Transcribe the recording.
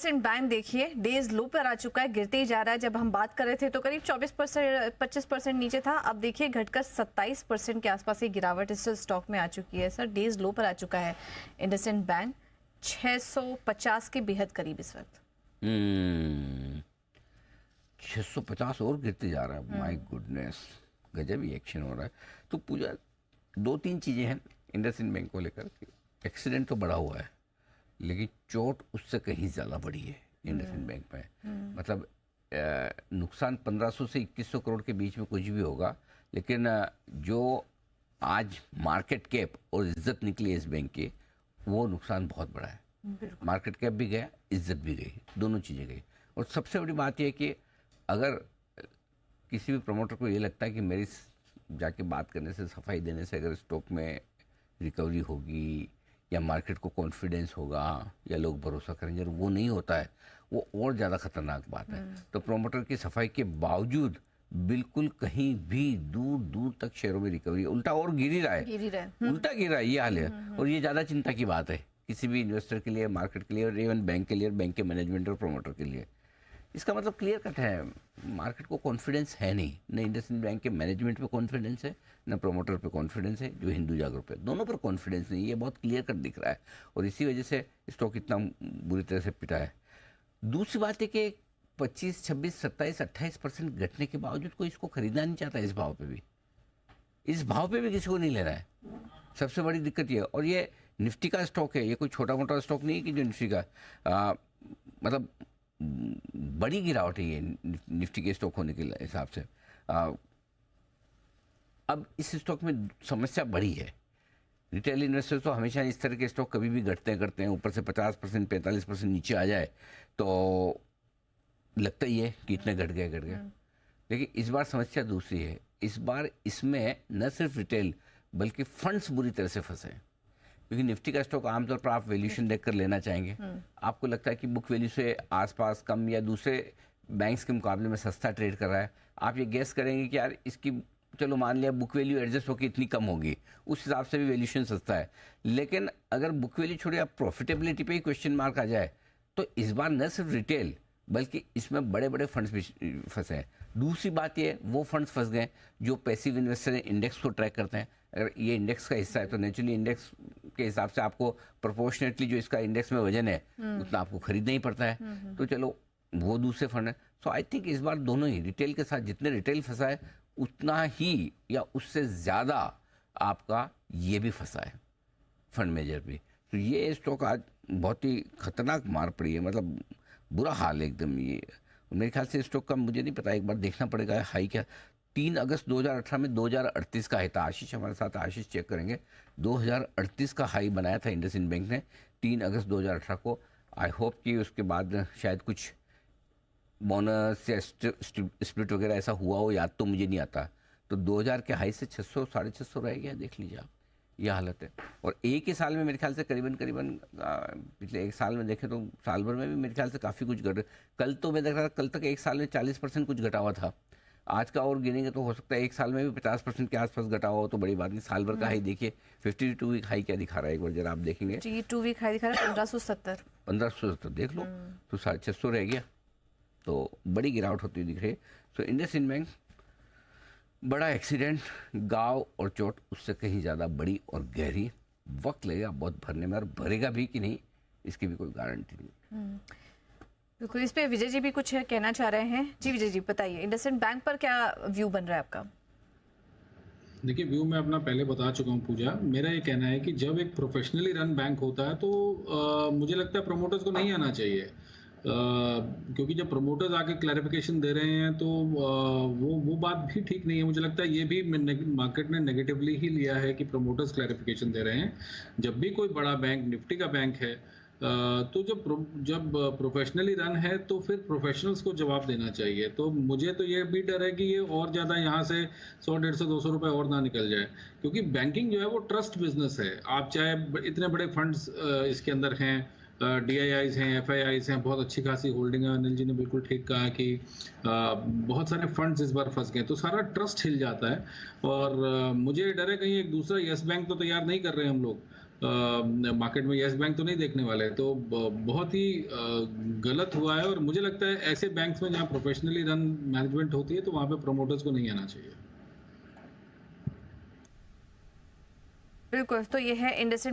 IndusInd bank देखिए days लो पर आ चुका है, गिरते ही जा रहा है। जब हम बात कर रहे थे तो करीब 25% नीचे था, अब देखिए घटकर 27% के आसपास ये गिरावट इस स्टॉक में आ चुकी है। सर डेज लो पर आ चुका है इंडसइंड बैंक, 650 के बेहद करीब इस वक्त। 650 और गिरते जा रहा है। माय गुडनेस, गजब ही एक्शन हो रहा है। तो पूजा दो तीन चीज़ें हैं इंडसइंड बैंक को लेकर। एक्सीडेंट तो बड़ा हुआ है, लेकिन चोट उससे कहीं ज़्यादा बड़ी है इंडसइंड बैंक में। मतलब नुकसान 1500 से 2100 करोड़ के बीच में कुछ भी होगा, लेकिन जो आज मार्केट कैप और इज्जत निकली है इस बैंक की, वो नुकसान बहुत बड़ा है। मार्केट कैप भी गया, इज्जत भी गई, दोनों चीज़ें गई। और सबसे बड़ी बात यह है कि अगर किसी भी प्रमोटर को ये लगता है कि मेरी जाके बात करने से, सफाई देने से अगर स्टॉक में रिकवरी होगी या मार्केट को कॉन्फिडेंस होगा या लोग भरोसा करेंगे, और वो नहीं होता है, वो और ज़्यादा खतरनाक बात है। तो प्रमोटर की सफाई के बावजूद बिल्कुल कहीं भी दूर दूर तक शेयरों में रिकवरी, उल्टा और गिर ही रहा है, उल्टा गिर रहा है, ये हाल है। और ये ज़्यादा चिंता की बात है किसी भी इन्वेस्टर के लिए, मार्केट के लिए, और इवन बैंक के लिए, और बैंक के मैनेजमेंट और प्रमोटर के लिए। इसका मतलब क्लियर कट है, मार्केट को कॉन्फिडेंस है नहीं, न इंडसइंड बैंक के मैनेजमेंट पे कॉन्फिडेंस है, न प्रमोटर पे कॉन्फिडेंस है, जो हिंदुजा ग्रुप है, दोनों पर कॉन्फिडेंस नहीं। ये बहुत क्लियर कट दिख रहा है, और इसी वजह से स्टॉक इतना बुरी तरह से पिटा है। दूसरी बात है कि 25, 26, 27, 28% घटने के बावजूद कोई इसको खरीदना नहीं चाहता। इस भाव पे भी, इस भाव पे भी किसी को नहीं ले रहा है। सबसे बड़ी दिक्कत ये है। और ये निफ्टी का स्टॉक है, ये कोई छोटा मोटा स्टॉक नहीं है कि जो निफ्टी का मतलब बड़ी गिरावट है ये निफ्टी के स्टॉक होने के हिसाब से। अब इस स्टॉक में समस्या बड़ी है। रिटेल इन्वेस्टर्स तो हमेशा इस तरह के स्टॉक कभी भी घटते हैं, ऊपर से 50%, 45% नीचे आ जाए तो लगता ही है कि इतने घट गए। लेकिन इस बार समस्या दूसरी है। इस बार इसमें न सिर्फ रिटेल बल्कि फंड्स बुरी तरह से फंसे हैं। क्योंकि निफ्टी का स्टॉक आमतौर पर आप वैल्यूएशन देखकर लेना चाहेंगे। आपको लगता है कि बुक वैल्यू से आसपास कम या दूसरे बैंक्स के मुकाबले में सस्ता ट्रेड कर रहा है। आप ये गेस करेंगे कि यार इसकी, चलो मान लिया बुक वैल्यू एडजस्ट होकर इतनी कम होगी, उस हिसाब से भी वैल्यूएशन सस्ता है। लेकिन अगर बुक वैल्यू छोड़िए, आप प्रॉफिटेबिलिटी पे ही क्वेश्चन मार्क आ जाए, तो इस बार न सिर्फ रिटेल बल्कि इसमें बड़े बड़े फंड्स भी फंसे हैं। दूसरी बात ये, वो फंड्स फंस गए जो पैसिव इन्वेस्टर इंडेक्स को ट्रैक करते हैं। अगर ये इंडेक्स का हिस्सा है तो नेचुरली इंडेक्स के हिसाब से आपको प्रोपोर्शनेटली जो इसका इंडेक्स में वजन है उतना आपको खरीदना ही पड़ता है। तो चलो वो दूसरे फंड है। सो आई थिंक इस बार दोनों ही, रिटेल के साथ जितने रिटेल फंसा है उतना ही या उससे ज़्यादा आपका ये भी फंसा है, फंड मेजर भी। तो ये स्टॉक आज बहुत ही खतरनाक मार पड़ी है, मतलब बुरा हाल है एकदम। ये मेरे ख्याल से स्टॉक का मुझे नहीं पता, एक बार देखना पड़ेगा हाई क्या। 3 अगस्त 2018 में 2038 का हाई था। आशीष हमारे साथ, आशीष चेक करेंगे। 2038 का हाई बनाया था इंडसइंड बैंक ने 3 अगस्त 2018 को। आई होप कि उसके बाद शायद कुछ बोनस या स्प्लिट वगैरह ऐसा हुआ हो, याद तो मुझे नहीं आता। तो 2000 के हाई से 600, 650 रह गया, देख लीजिए आप, ये हालत है। और एक ही साल में मेरे ख्याल से करीबन पिछले एक साल में देखें तो साल भर में भी मेरे ख्याल से काफ़ी कुछ घट। कल तो मैं देख रहा था, कल तक एक साल में 40% कुछ घटा हुआ था। आज का और गिनेंगे तो हो सकता है एक साल में भी 50% के आसपास घटा हुआ हो, तो बड़ी बात नहीं। साल भर का हाई देखिए, 52 वीक हाई क्या दिखा रहा है, एक बार जरा आप देखेंगे। जी 2 वीक हाई दिखा रहा है 1570 देख लो, तो 650 रह गया, तो बड़ी गिरावट होती हुई दिख रही है। तो इंडसइंड बैंक, बड़ा एक्सीडेंट, गांव और चोट उससे कहीं ज़्यादा बड़ी और गहरी। वक्त लगेगा बहुत भरने में, और भरेगा भी कि नहीं इसकी भी कोई गारंटी नहीं। बिल्कुल, इस पे विजय जी भी कुछ कहना चाह रहे हैं। जी विजय जी बताइए, इंडसइंड बैंक पर क्या व्यू बन रहा है आपका? देखिए, व्यू मैं अपना पहले बता चुका हूँ पूजा। मेरा ये कहना है कि जब एक प्रोफेशनली रन बैंक होता है तो मुझे लगता है प्रमोटर्स को नहीं आना चाहिए। क्योंकि जब प्रमोटर्स आके क्लैरिफिकेशन दे रहे हैं तो वो बात भी ठीक नहीं है। मुझे लगता है ये भी मार्केट ने नेगेटिवली ही लिया है कि प्रमोटर्स क्लैरिफिकेशन दे रहे हैं। जब भी कोई बड़ा बैंक, निफ्टी का बैंक है, तो जब प्रोफेशनली रन है तो फिर प्रोफेशनल्स को जवाब देना चाहिए। तो मुझे तो ये भी डर है कि ये और ज़्यादा यहाँ से 100, 150, 200 रुपए और ना निकल जाए। क्योंकि बैंकिंग जो है वो ट्रस्ट बिजनेस है। आप चाहे इतने बड़े फंड्स इसके अंदर हैं, DIIs हैं, FIIs हैं, बहुत अच्छी खासी होल्डिंग है। अनिल जी ने बिल्कुल ठीक कहा कि बहुत सारे फंड्स इस बार फंस गए, तो सारा ट्रस्ट हिल जाता है। और मुझे डर है कहीं एक दूसरा यस बैंक तो तैयार नहीं कर रहे हैं हम लोग, मार्केट में यस बैंक तो नहीं देखने वाले, तो बहुत ही गलत हुआ है। और मुझे लगता है ऐसे बैंक्स में जहाँ प्रोफेशनली रन मैनेजमेंट होती है तो वहाँ पे प्रमोटर्स को नहीं आना चाहिए। बिल्कुल, तो ये है इंडसइंड